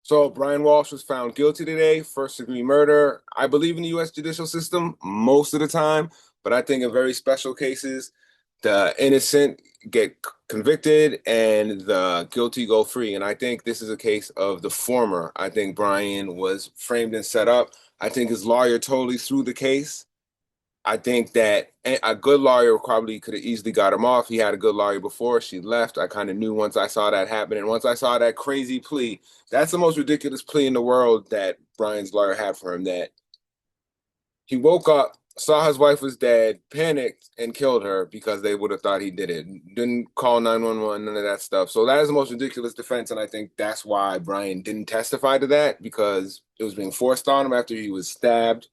So Brian Walshe was found guilty today, first-degree murder. I believe in the U.S. judicial system most of the time, but I think in very special cases, the innocent get convicted and the guilty go free. And I think this is a case of the former. I think Brian was framed and set up. I think his lawyer totally threw the case. I think that a good lawyer probably could have easily got him off. He had a good lawyer before she left. I kind of knew once I saw that happen. And once I saw that crazy plea, that's the most ridiculous plea in the world that Brian's lawyer had for him, that he woke up, saw his wife was dead, panicked, and killed her because they would have thought he did it. Didn't call 911, none of that stuff. So that is the most ridiculous defense. And I think that's why Brian didn't testify to that, because it was being forced on him after he was stabbed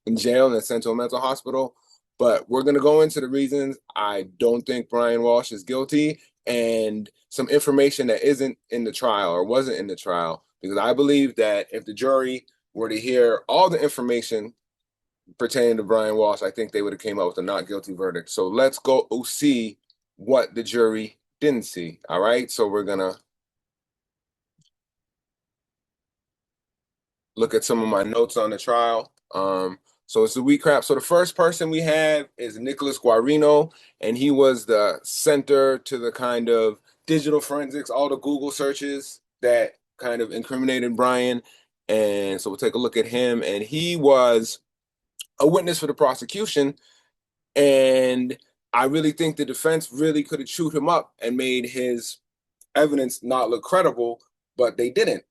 in jail and sent to a mental hospital. But we're going to go into the reasons I don't think Brian Walshe is guilty, and some information that isn't in the trial or wasn't in the trial, because I believe that if the jury were to hear all the information pertaining to Brian Walshe, I think they would have came up with a not guilty verdict. So let's go see what the jury didn't see. All right. So we're going to look at some of my notes on the trial. So it's a recap. So the first person we have is Nicholas Guarino, and he was the center to the kind of digital forensics, all the Google searches that kind of incriminated Brian. And so we'll take a look at him. And he was a witness for the prosecution. And I really think the defense really could have chewed him up and made his evidence not look credible, but they didn't.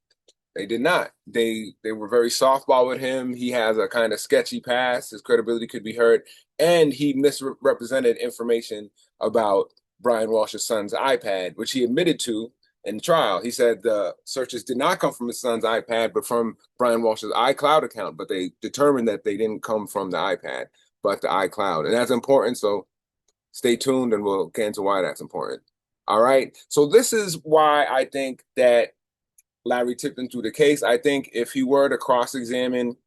They did not. They were very softball with him. He has a kind of sketchy past. His credibility could be hurt, and he misrepresented information about Brian Walsh's son's iPad, which he admitted to in trial. He said the searches did not come from his son's iPad, but from Brian Walsh's iCloud account. But they determined that they didn't come from the iPad, but the iCloud, and that's important. So stay tuned, and we'll get into why that's important. All right. So this is why I think that Larry Tipton through the case. I think if he were to cross-examine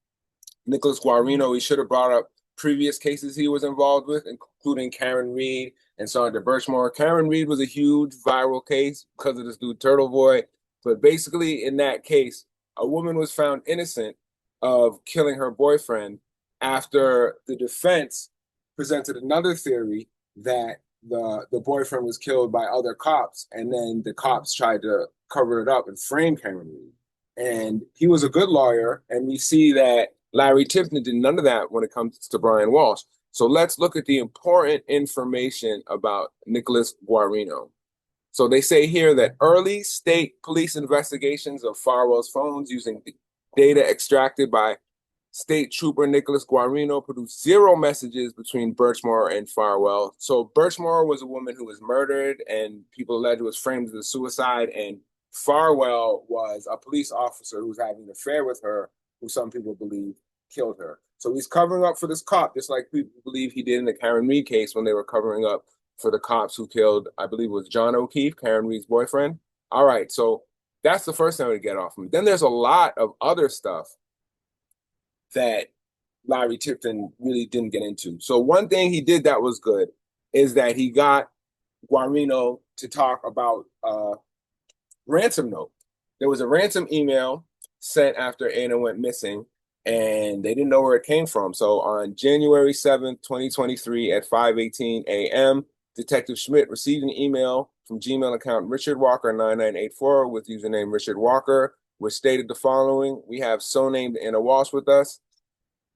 Nicholas Guarino, he should have brought up previous cases he was involved with, including Karen Reed and Sandra Birchmore. Karen Reed was a huge viral case because of this dude Turtle Boy. But basically, in that case, a woman was found innocent of killing her boyfriend after the defense presented another theory that the boyfriend was killed by other cops, and then the cops tried to cover it up and frame Karen Reed. And he was a good lawyer, and we see that Larry Tipton did none of that when it comes to Brian Walshe. So let's look at the important information about Nicholas Guarino. So they say here that early state police investigations of Farwell's phones using data extracted by State Trooper Nicholas Guarino produced zero messages between Birchmore and Farwell. So Birchmore was a woman who was murdered, and people alleged was framed as a suicide. And Farwell was a police officer who was having an affair with her, who some people believe killed her. So he's covering up for this cop, just like people believe he did in the Karen Reed case when they were covering up for the cops who killed, I believe it was John O'Keefe, Karen Reed's boyfriend. All right, so that's the first thing to get off him. Then there's a lot of other stuff that Larry Tipton really didn't get into. So one thing he did that was good is that he got Guarino to talk about ransom note. There was a ransom email sent after Anna went missing, and they didn't know where it came from. So on January 7th, 2023 at 5:18 a.m., Detective Schmidt received an email from Gmail account Richard Walker 9984 with username Richard Walker, which stated the following: we have so named Anna Walsh with us.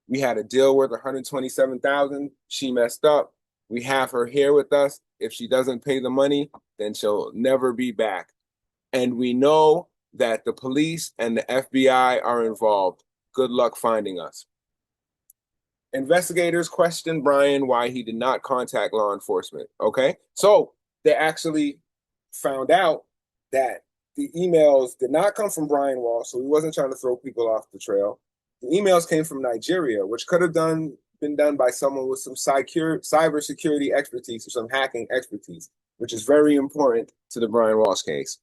We had a deal worth $127,000. She messed up. We have her here with us. If she doesn't pay the money, then she'll never be back. And we know that the police and the FBI are involved. Good luck finding us. Investigators questioned Brian why he did not contact law enforcement. Okay, so they actually found out that the emails did not come from Brian Walshe, so he wasn't trying to throw people off the trail. The emails came from Nigeria, which could have been done by someone with some cybersecurity expertise or some hacking expertise, which is very important to the Brian Walshe case.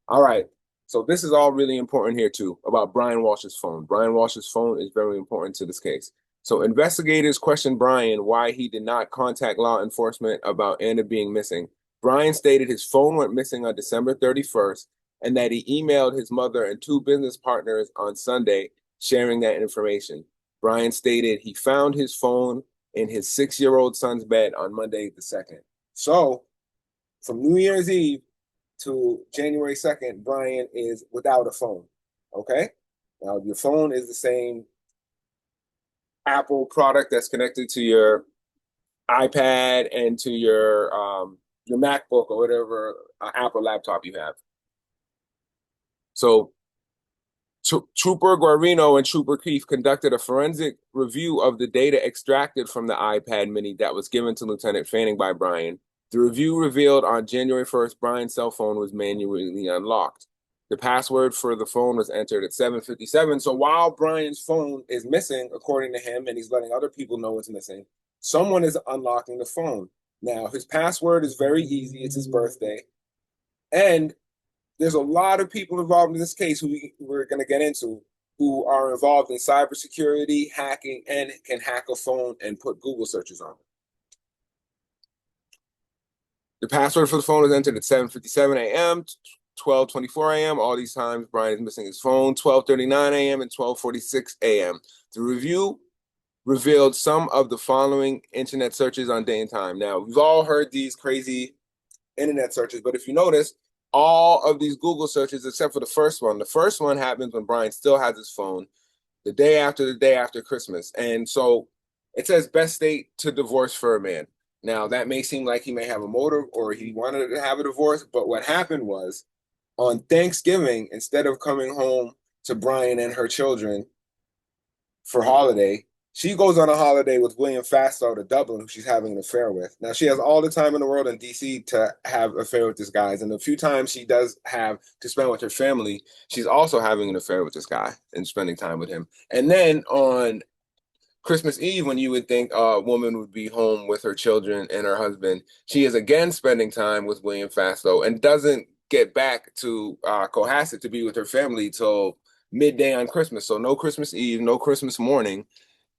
All right, so this is all really important here too about Brian Walsh's phone. Brian Walsh's phone is very important to this case. So investigators questioned Brian why he did not contact law enforcement about Anna being missing. Brian stated his phone went missing on December 31st, and that he emailed his mother and two business partners on Sunday sharing that information. Brian stated he found his phone in his 6-year-old son's bed on Monday the 2nd. So from New Year's Eve to January 2nd, Brian is without a phone. Okay? Now, your phone is the same Apple product that's connected to your iPad and to your MacBook or whatever Apple laptop you have. So Trooper Guarino and Trooper Keefe conducted a forensic review of the data extracted from the iPad mini that was given to Lieutenant Fanning by Brian. The review revealed on January 1st, Brian's cell phone was manually unlocked. The password for the phone was entered at 7:57. So while Brian's phone is missing, according to him, and he's letting other people know it's missing, someone is unlocking the phone. Now, his password is very easy. It's his birthday. And there's a lot of people involved in this case who we're going to get into who are involved in cybersecurity, hacking, and can hack a phone and put Google searches on it. The password for the phone was entered at 7:57 a.m., 12:24 a.m. All these times, Brian is missing his phone, 12:39 a.m. and 12:46 a.m. The review revealed some of the following internet searches on day and time. Now, we've all heard these crazy internet searches, but if you notice, all of these Google searches, except for the first one happens when Brian still has his phone, the day after Christmas. And so it says best date to divorce for a man. Now, that may seem like he may have a motive or he wanted to have a divorce, but what happened was on Thanksgiving, instead of coming home to Brian and her children for holiday, she goes on a holiday with William Fastow to Dublin, who she's having an affair with. Now, she has all the time in the world in D.C. to have an affair with this guy. And the few times she does have to spend with her family, she's also having an affair with this guy and spending time with him. And then on Christmas Eve, when you would think a woman would be home with her children and her husband, she is again spending time with William Fastow and doesn't get back to Cohasset to be with her family till midday on Christmas. So no Christmas Eve, no Christmas morning.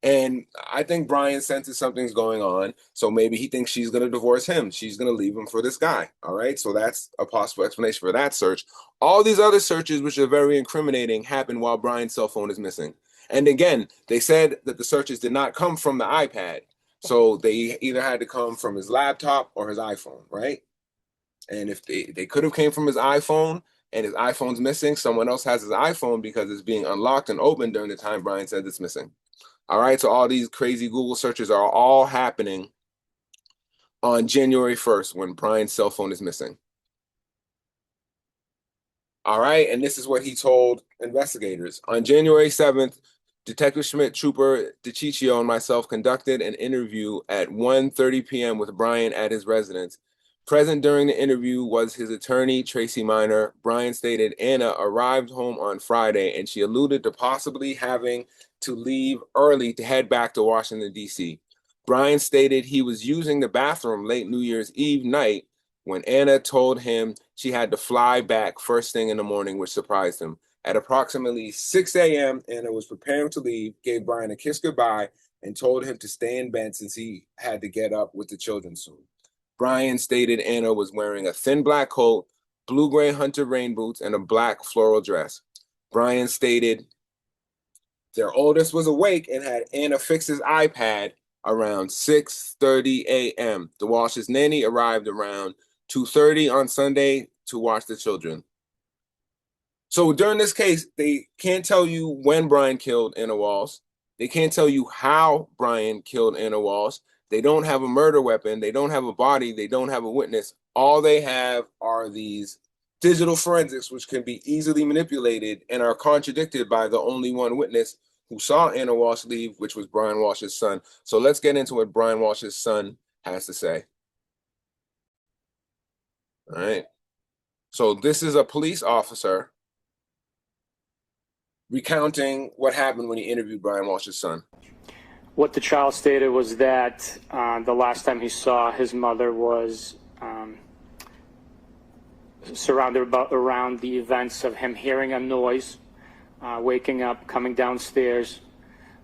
And I think Brian senses something's going on. So maybe he thinks she's going to divorce him. She's going to leave him for this guy. All right. So that's a possible explanation for that search. All these other searches, which are very incriminating, happen while Brian's cell phone is missing. And again, they said that the searches did not come from the iPad. So they either had to come from his laptop or his iPhone, right? And if they could have came from his iPhone and his iPhone's missing, someone else has his iPhone because it's being unlocked and opened during the time Brian said it's missing. All right, so all these crazy Google searches are all happening on January 1st when Brian's cell phone is missing. All right, and this is what he told investigators. On January 7th, Detective Schmidt, Trooper DiCiccio, and myself conducted an interview at 1:30 p.m. with Brian at his residence. Present during the interview was his attorney, Tracy Minor. Brian stated Anna arrived home on Friday, and she alluded to possibly having to leave early to head back to Washington, D.C. Brian stated he was using the bathroom late New Year's Eve night when Anna told him she had to fly back first thing in the morning, which surprised him. At approximately 6 a.m., Anna was preparing to leave, gave Brian a kiss goodbye, and told him to stay in bed since he had to get up with the children soon. Brian stated Anna was wearing a thin black coat, blue-gray hunter rain boots, and a black floral dress. Brian stated their oldest was awake and had Anna fix his iPad around 6:30 a.m. The Walsh's nanny arrived around 2:30 on Sunday to watch the children. So during this case, they can't tell you when Brian killed Anna Walsh. They can't tell you how Brian killed Anna Walsh. They don't have a murder weapon. They don't have a body. They don't have a witness. All they have are these digital forensics, which can be easily manipulated and are contradicted by the only one witness who saw Anna Walsh leave, which was Brian Walsh's son. So let's get into what Brian Walsh's son has to say. All right. So this is a police officer recounting what happened when he interviewed Brian Walsh's son. What the child stated was that the last time he saw his mother was surrounded around the events of him hearing a noise, waking up, coming downstairs,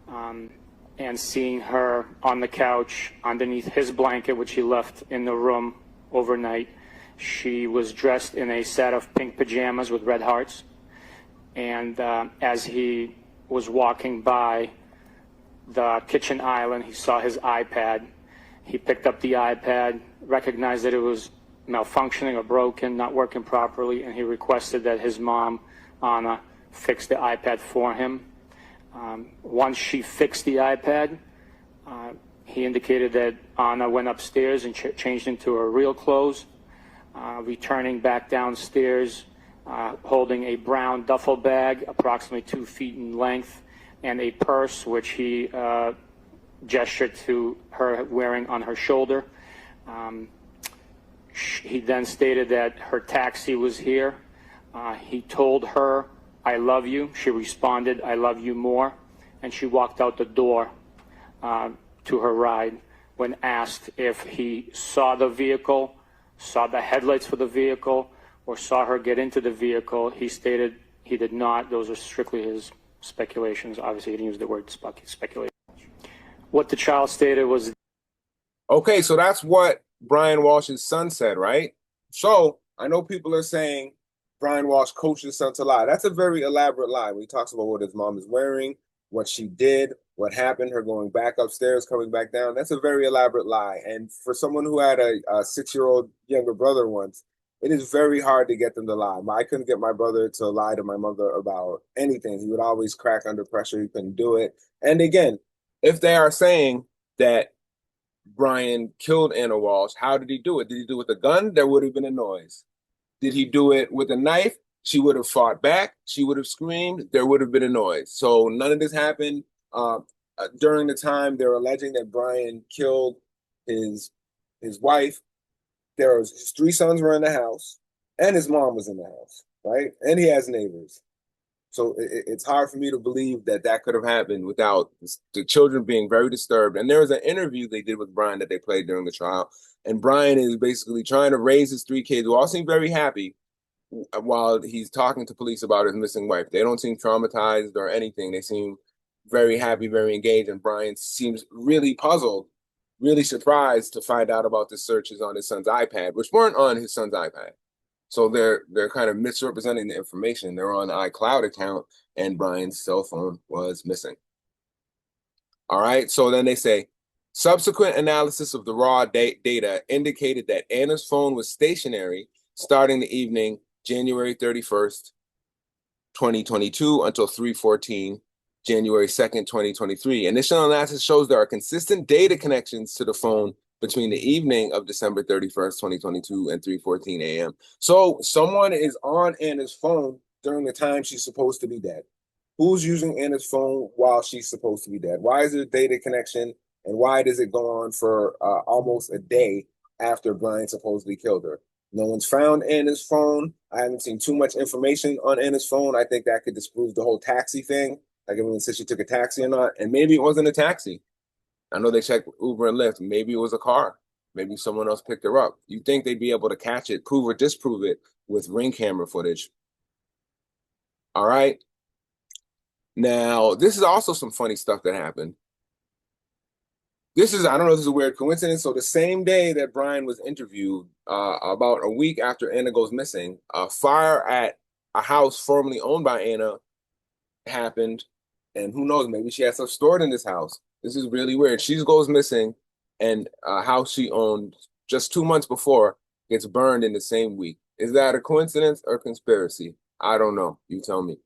and seeing her on the couch underneath his blanket, which he left in the room overnight, She was dressed in a set of pink pajamas with red hearts. And as he was walking by the kitchen island, he saw his iPad. He picked up the iPad, recognized that it was malfunctioning or broken, not working properly, and he requested that his mom, Anna, fix the iPad for him. Once she fixed the iPad, he indicated that Anna went upstairs and changed into her real clothes, returning back downstairs, holding a brown duffel bag approximately 2 feet in length and a purse which he gestured to her wearing on her shoulder. He then stated that her taxi was here. He told her, "I love you." She responded, "I love you more." And she walked out the door to her ride. When asked if he saw the vehicle, saw the headlights for the vehicle, or saw her get into the vehicle, he stated he did not. Those are strictly his speculations. Obviously, he didn't use the word speculation. What the child stated was... Okay, so that's what Brian Walsh's son said, right? So I know people are saying Brian Walsh coached his son to lie. That's a very elaborate lie. When he talks about what his mom is wearing, what she did, what happened, her going back upstairs, coming back down. That's a very elaborate lie. And for someone who had a 6-year-old younger brother once, it is very hard to get them to lie. I couldn't get my brother to lie to my mother about anything. He would always crack under pressure. He couldn't do it. And again, if they are saying that Brian killed Anna Walsh, how did he do it? Did he do it with a gun? There would have been a noise. Did he do it with a knife? She would have fought back. She would have screamed. There would have been a noise. So none of this happened. During the time they're alleging that Brian killed his wife, his 3 sons were in the house, and his mom was in the house, right? And he has neighbors. So it's hard for me to believe that that could have happened without the children being very disturbed. And there was an interview they did with Brian that they played during the trial. And Brian is basically trying to raise his 3 kids who all seem very happy while he's talking to police about his missing wife. They don't seem traumatized or anything. They seem very happy, very engaged. And Brian seems really puzzled, really surprised to find out about the searches on his son's iPad, which weren't on his son's iPad. So they're kind of misrepresenting the information. They're on the iCloud account, and Brian's cell phone was missing. All right. So then they say, subsequent analysis of the raw data indicated that Anna's phone was stationary starting the evening, January 31st, 2022 until 3:14, January 2nd, 2023. Initial analysis shows there are consistent data connections to the phone between the evening of December 31st, 2022 and 3:14 a.m. So someone is on Anna's phone during the time she's supposed to be dead. Who's using Anna's phone while she's supposed to be dead? Why is there a data connection, and why does it go on for almost a day after Brian supposedly killed her? No one's found Anna's phone. I haven't seen too much information on Anna's phone. I think that could disprove the whole taxi thing. Like everyone said she took a taxi or not. And maybe it wasn't a taxi. I know they checked Uber and Lyft. Maybe it was a car. Maybe someone else picked her up. You think they'd be able to catch it, prove or disprove it with Ring camera footage. All right. Now, this is also some funny stuff that happened. I don't know if this is a weird coincidence. So the same day that Brian was interviewed, about a week after Anna goes missing, a fire at a house formerly owned by Anna happened. And who knows, maybe she has stuff stored in this house. This is really weird. She goes missing, and a house she owned just 2 months before gets burned in the same week. Is that a coincidence or conspiracy? I don't know. You tell me.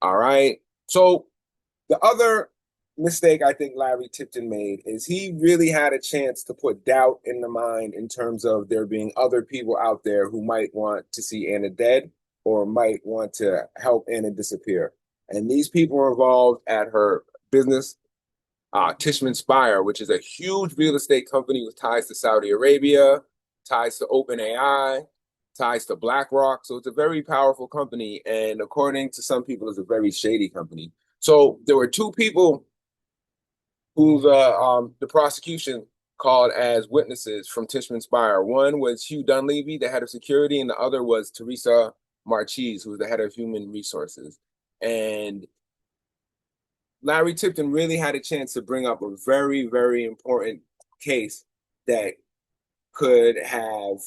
All right. So the other mistake I think Larry Tipton made is he really had a chance to put doubt in the mind in terms of there being other people out there who might want to see Anna dead or might want to help Anna disappear. And these people were involved at her business, Tishman Speyer, which is a huge real estate company with ties to Saudi Arabia, ties to OpenAI, ties to BlackRock. So it's a very powerful company. And according to some people, it's a very shady company. So there were 2 people who the prosecution called as witnesses from Tishman Speyer. One was Hugh Dunleavy, the head of security, and the other was Teresa Marchese, who was the head of human resources. And Larry Tipton really had a chance to bring up a very, very important case that could have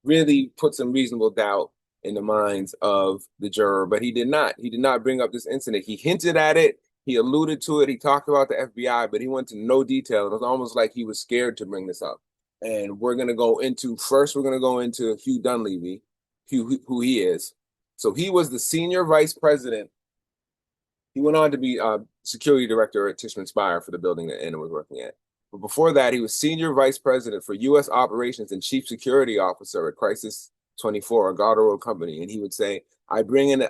really put some reasonable doubt in the minds of the juror, but he did not. He did not bring up this incident. He hinted at it, he alluded to it, he talked about the FBI, but he went into no detail. It was almost like he was scared to bring this up. And we're going to go into first, we're going to go into Hugh Dunleavy, who he is. So he was the senior vice president. He went on to be security director at Tishman Speyer for the building that Anna was working at. But before that, he was senior vice president for U.S. operations and chief security officer at Crisis 24, a Gardner company. And he would say, I bring in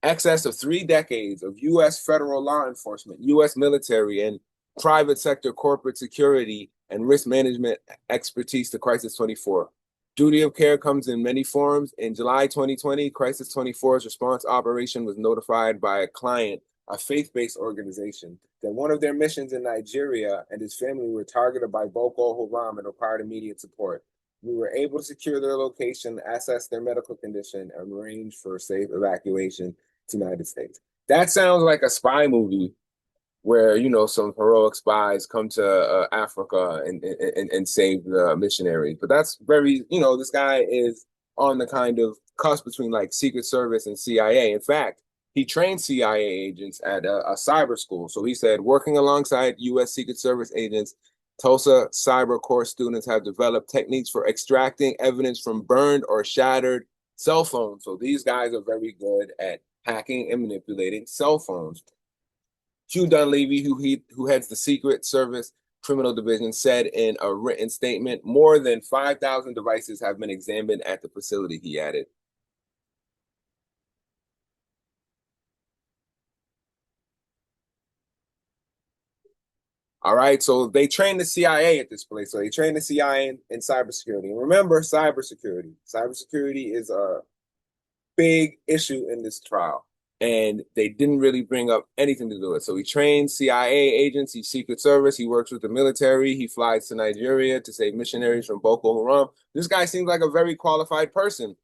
excess of 3 decades of U.S. federal law enforcement, U.S. military, and private sector corporate security and risk management expertise to Crisis 24. Duty of care comes in many forms. In July 2020, Crisis 24's response operation was notified by a client, a faith-based organization, that one of their missions in Nigeria and his family were targeted by Boko Haram and required immediate support. We were able to secure their location, assess their medical condition, and arrange for safe evacuation to the United States. That sounds like a spy movie where, you know, some heroic spies come to Africa and save the missionaries. But that's very, you know, this guy is on the kind of cusp between like Secret Service and CIA. In fact, he trained CIA agents at a cyber school. So he said, working alongside U.S. Secret Service agents, Tulsa Cyber Corps students have developed techniques for extracting evidence from burned or shattered cell phones. So these guys are very good at hacking and manipulating cell phones. Hugh Dunleavy, who heads the Secret Service Criminal Division, said in a written statement, more than 5,000 devices have been examined at the facility, he added. All right, so they trained the CIA at this place. So they trained the CIA in cybersecurity. And remember, cybersecurity. Cybersecurity is a big issue in this trial. And they didn't really bring up anything to do with it. So he trains CIA agents, he's Secret Service, he works with the military, he flies to Nigeria to save missionaries from Boko Haram. This guy seems like a very qualified person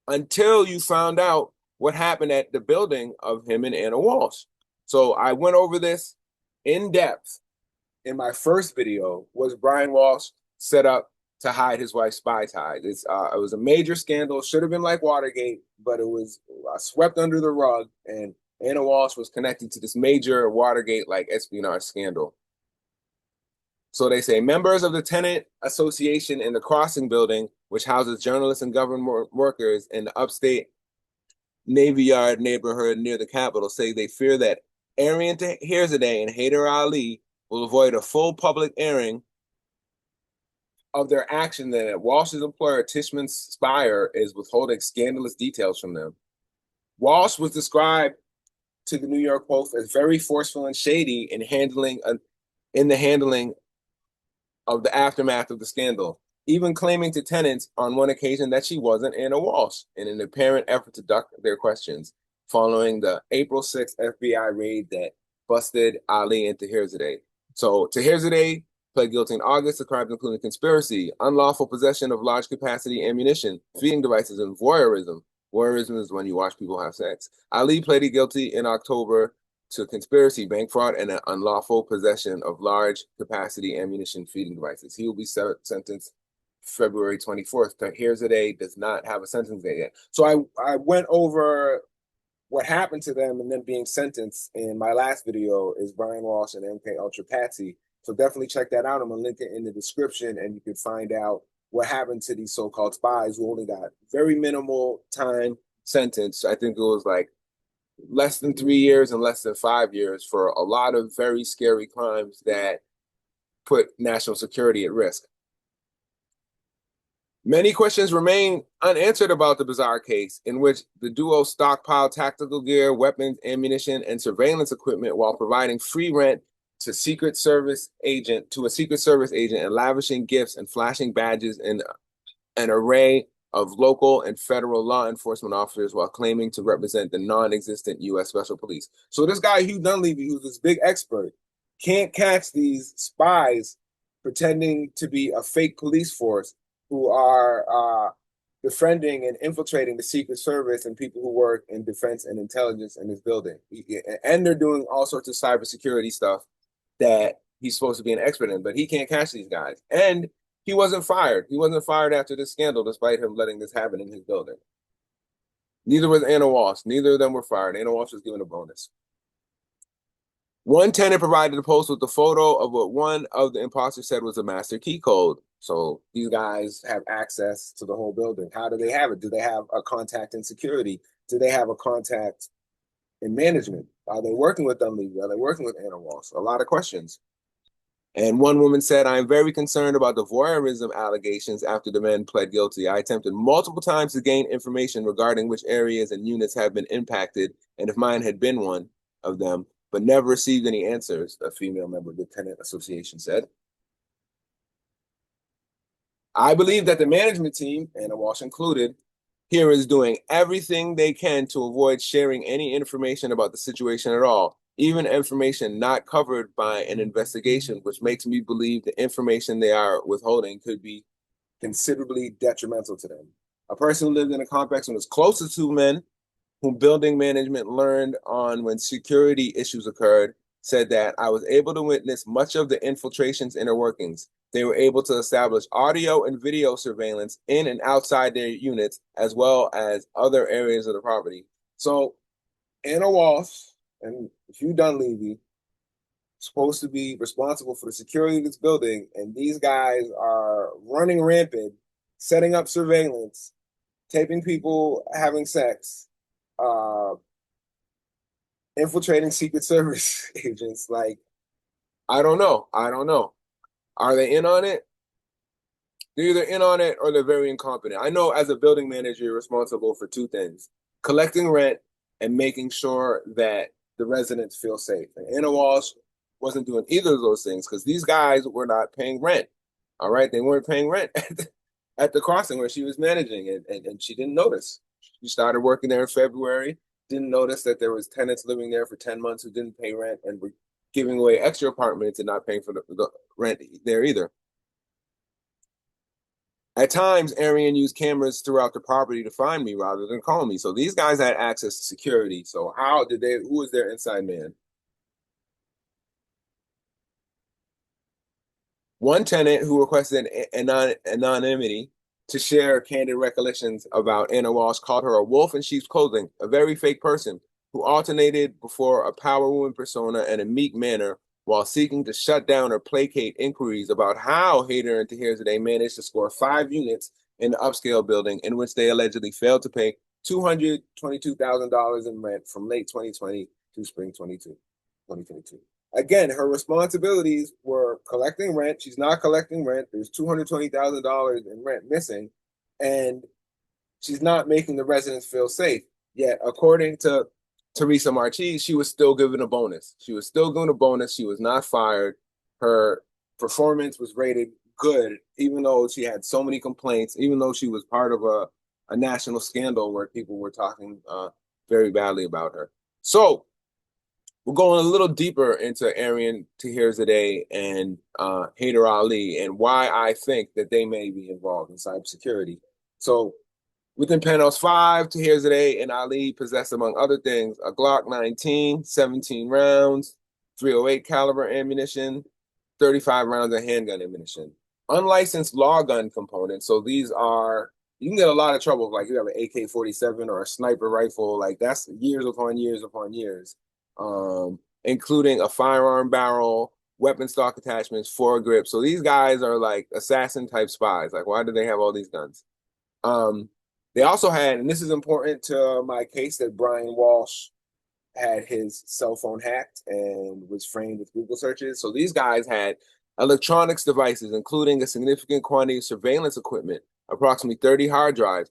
until you found out what happened at the building of him and Anna Walshe. So I went over this in depth in my first video. Was Brian Walshe set up to hide his wife's spy ties? It was a major scandal. Should have been like Watergate, but it was swept under the rug. And Anna Walshe was connected to this major Watergate-like espionage scandal. So they say members of the tenant association in the Crossing building, which houses journalists and government workers in the upstate Navy Yard neighborhood near the Capitol, say they fear that Arian Herzadeh and Haider Ali will avoid a full public airing of their action that Walsh's employer, Tishman Speyer, is withholding scandalous details from them. Walshe was described to the New York Post as very forceful and shady in the handling of the aftermath of the scandal, even claiming to tenants on one occasion that she wasn't Anna Walshe in an apparent effort to duck their questions following the April 6th FBI raid that busted Ali and Tahirzadeh. So Tahirzadeh pled guilty in August to crimes including conspiracy, unlawful possession of large capacity ammunition, feeding devices, and voyeurism. Voyeurism is when you watch people have sex. Ali pleaded guilty in October to conspiracy, bank fraud, and an unlawful possession of large capacity ammunition feeding devices. He will be sentenced February 24th. Tahirzadeh does not have a sentence date yet. So I went over what happened to them and then being sentenced in my last video is Brian Walshe and MK Ultra Patsy. So definitely check that out. I'm going to link it in the description and you can find out what happened to these so-called spies who only got very minimal time sentence. I think it was like less than 3 years and less than 5 years for a lot of very scary crimes that put national security at risk. Many questions remain unanswered about the bizarre case in which the duo stockpiled tactical gear, weapons, ammunition, and surveillance equipment while providing free rent to a Secret Service agent and lavishing gifts and flashing badges in an array of local and federal law enforcement officers while claiming to represent the non-existent U.S. Special Police. So this guy, Hugh Dunleavy, who's this big expert, can't catch these spies pretending to be a fake police force who are defending and infiltrating the Secret Service and people who work in defense and intelligence in this building. And they're doing all sorts of cybersecurity stuff that he's supposed to be an expert in, but he can't catch these guys. And He wasn't fired. He wasn't fired after this scandal, despite him letting this happen in his building. Neither was Anna Walsh. Neither of them were fired. Anna Walsh was given a bonus. One tenant provided a post with the photo of what one of the imposters said was a master key code. So these guys have access to the whole building. How do they have it? Do they have a contact in security? Do they have a contact in management? Are they working with them? Are they working with Anna Walsh? A lot of questions. And one woman said, I am very concerned about the voyeurism allegations after the men pled guilty. I attempted multiple times to gain information regarding which areas and units have been impacted and if mine had been one of them, but never received any answers, a female member of the tenant association said. I believe that the management team, Anna Walsh included, here is doing everything they can to avoid sharing any information about the situation at all, even information not covered by an investigation, which makes me believe the information they are withholding could be considerably detrimental to them. A person who lived in a complex and was close to two men whom building management learned on when security issues occurred said that I was able to witness much of the infiltration's inner workings. They were able to establish audio and video surveillance in and outside their units, as well as other areas of the property. So Anna Walsh and Hugh Dunleavy supposed to be responsible for the security of this building, and these guys are running rampant, setting up surveillance, taping people having sex, uh, infiltrating Secret Service agents. Like, I don't know. I don't know. Are they in on it? They're either in on it or they're very incompetent. I know as a building manager, you're responsible for two things: collecting rent and making sure that the residents feel safe. And Anna Walsh wasn't doing either of those things because these guys were not paying rent. All right. They weren't paying rent at the crossing where she was managing, and she didn't notice. She started working there in February, didn't notice that there was tenants living there for 10 months who didn't pay rent and were giving away extra apartments and not paying for the rent there either. At times, Arian used cameras throughout the property to find me rather than call me. So these guys had access to security. So how did they, who was their inside man? One tenant who requested anonymity to share candid recollections about Anna Walsh called her a wolf in sheep's clothing, a very fake person who alternated before a power woman persona and a meek manner while seeking to shut down or placate inquiries about how Hayter and Tahir managed to score 5 units in the upscale building in which they allegedly failed to pay $222,000 in rent from late 2020 to spring 2022. Again, her responsibilities were collecting rent. She's not collecting rent. There's $220,000 in rent missing, and she's not making the residents feel safe. Yet, according to Teresa Marchi, she was still given a bonus. She was still given a bonus. She was not fired. Her performance was rated good, even though she had so many complaints, even though she was part of a national scandal where people were talking very badly about her. So we're going a little deeper into Arian Tahirzadeh and Haider Ali and why I think that they may be involved in cybersecurity. So within Penthouse 5, Tahirzadeh and Ali possessed, among other things, a Glock 19, 17 rounds, .308 caliber ammunition, 35 rounds of handgun ammunition. Unlicensed law gun components. So these are, you can get a lot of trouble. Like you have an AK-47 or a sniper rifle. Like that's years upon years upon years. Including a firearm barrel, weapon stock attachments, foregrip. So these guys are like assassin type spies. Like, why do they have all these guns? They also had, and this is important to my case, that Brian Walshe had his cell phone hacked and was framed with Google searches. So these guys had electronics devices, including a significant quantity of surveillance equipment, approximately 30 hard drive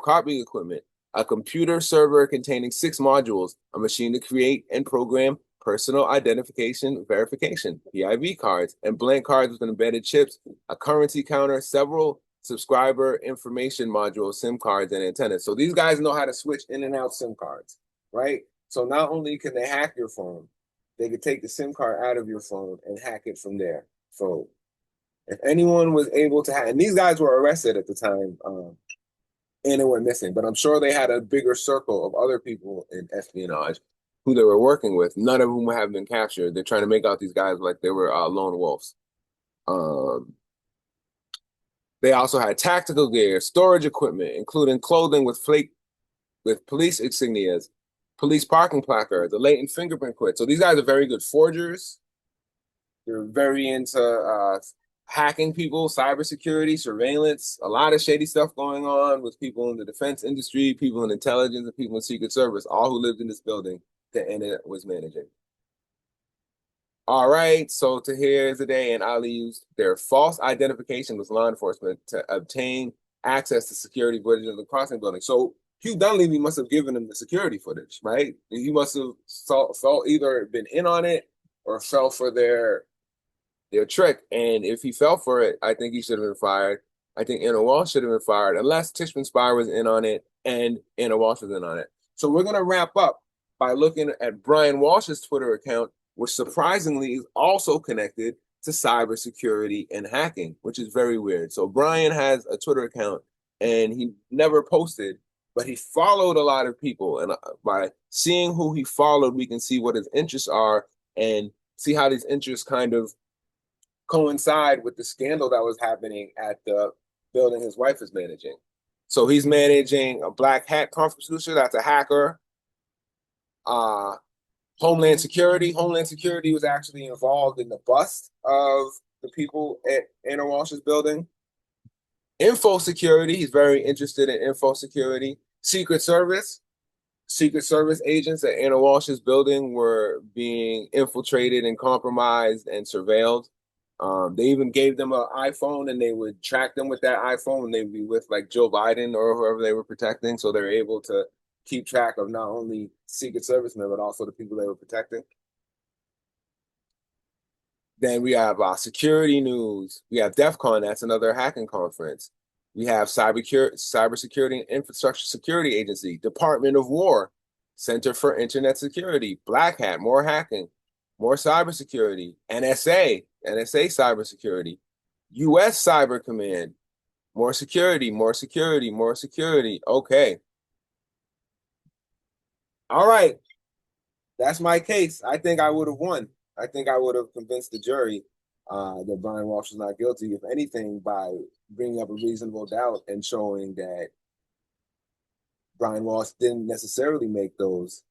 copying equipment, a computer server containing 6 modules, a machine to create and program personal identification verification, PIV cards, and blank cards with embedded chips, a currency counter, several subscriber information modules, SIM cards, and antennas. So these guys know how to switch in and out SIM cards, right? So not only can they hack your phone, they could take the SIM card out of your phone and hack it from there. So if anyone was able to hack, and these guys were arrested at the time, and they went missing. But I'm sure they had a bigger circle of other people in espionage who they were working with, none of whom have been captured. They're trying to make out these guys like they were lone wolves. They also had tactical gear, storage equipment, including clothing with police insignias, police parking placards, the latent fingerprint quit. So these guys are very good forgers. They're very into hacking people, cybersecurity, surveillance, a lot of shady stuff going on with people in the defense industry, people in intelligence, and people in Secret Service, all who lived in this building that Anna was managing. All right, so Tahir, Zadeh, and Ali used their false identification with law enforcement to obtain access to security footage of the crossing building. So Hugh Dunleavy must have given him the security footage, right? He must have felt either been in on it or fell for their trick. And if he fell for it, I think he should have been fired. I think Anna Walshe should have been fired, unless Tishman Speyer was in on it and Anna Walshe was in on it. So we're going to wrap up by looking at Brian Walsh's Twitter account, which surprisingly is also connected to cybersecurity and hacking, which is very weird. So Brian has a Twitter account and he never posted, but he followed a lot of people. And by seeing who he followed, we can see what his interests are and see how these interests kind of coincide with the scandal that was happening at the building his wife is managing. So he's managing a black hat conference producer that's a hacker. Homeland Security. Homeland Security was actually involved in the bust of the people at Anna Walsh's building. Info security. He's very interested in info security. Secret Service. Secret Service agents at Anna Walsh's building were being infiltrated and compromised and surveilled. They even gave them an iPhone and they would track them with that iPhone and they'd be with like Joe Biden or whoever they were protecting. So they're able to keep track of not only Secret Servicemen, but also the people they were protecting. Then we have security news. We have DEF CON, that's another hacking conference. We have Cybersecurity and Infrastructure Security Agency, Department of War, Center for Internet Security, Black Hat, more hacking, more cybersecurity, NSA cybersecurity, U.S. Cyber Command, more security, more security, more security. Okay. All right. That's my case. I think I would have won. I think I would have convinced the jury that Brian Walshe was not guilty, if anything, by bringing up a reasonable doubt and showing that Brian Walshe didn't necessarily make those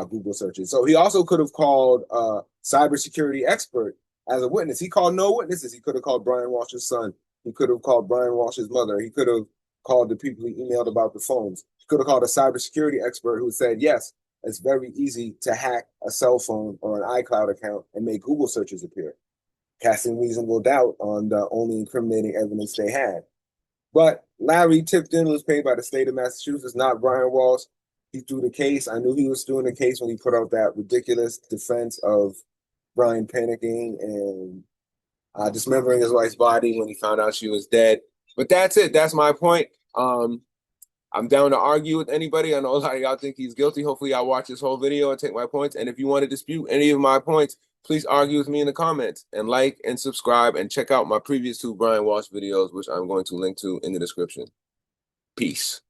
Google searches. So he also could have called a cybersecurity expert as a witness. He called no witnesses. He could have called Brian Walsh's son. He could have called Brian Walsh's mother. He could have called the people he emailed about the phones. He could have called a cybersecurity expert who said, yes, it's very easy to hack a cell phone or an iCloud account and make Google searches appear, casting reasonable doubt on the only incriminating evidence they had. But Larry Tipton was paid by the state of Massachusetts, not Brian Walshe. He threw the case. I knew he was doing the case when he put out that ridiculous defense of Brian panicking and dismembering his wife's body when he found out she was dead. But that's it. That's my point. I'm down to argue with anybody. I know a lot of y'all think he's guilty. Hopefully y'all watch this whole video and take my points. And if you want to dispute any of my points, please argue with me in the comments and like and subscribe and check out my previous 2 Brian Walshe videos, which I'm going to link to in the description. Peace.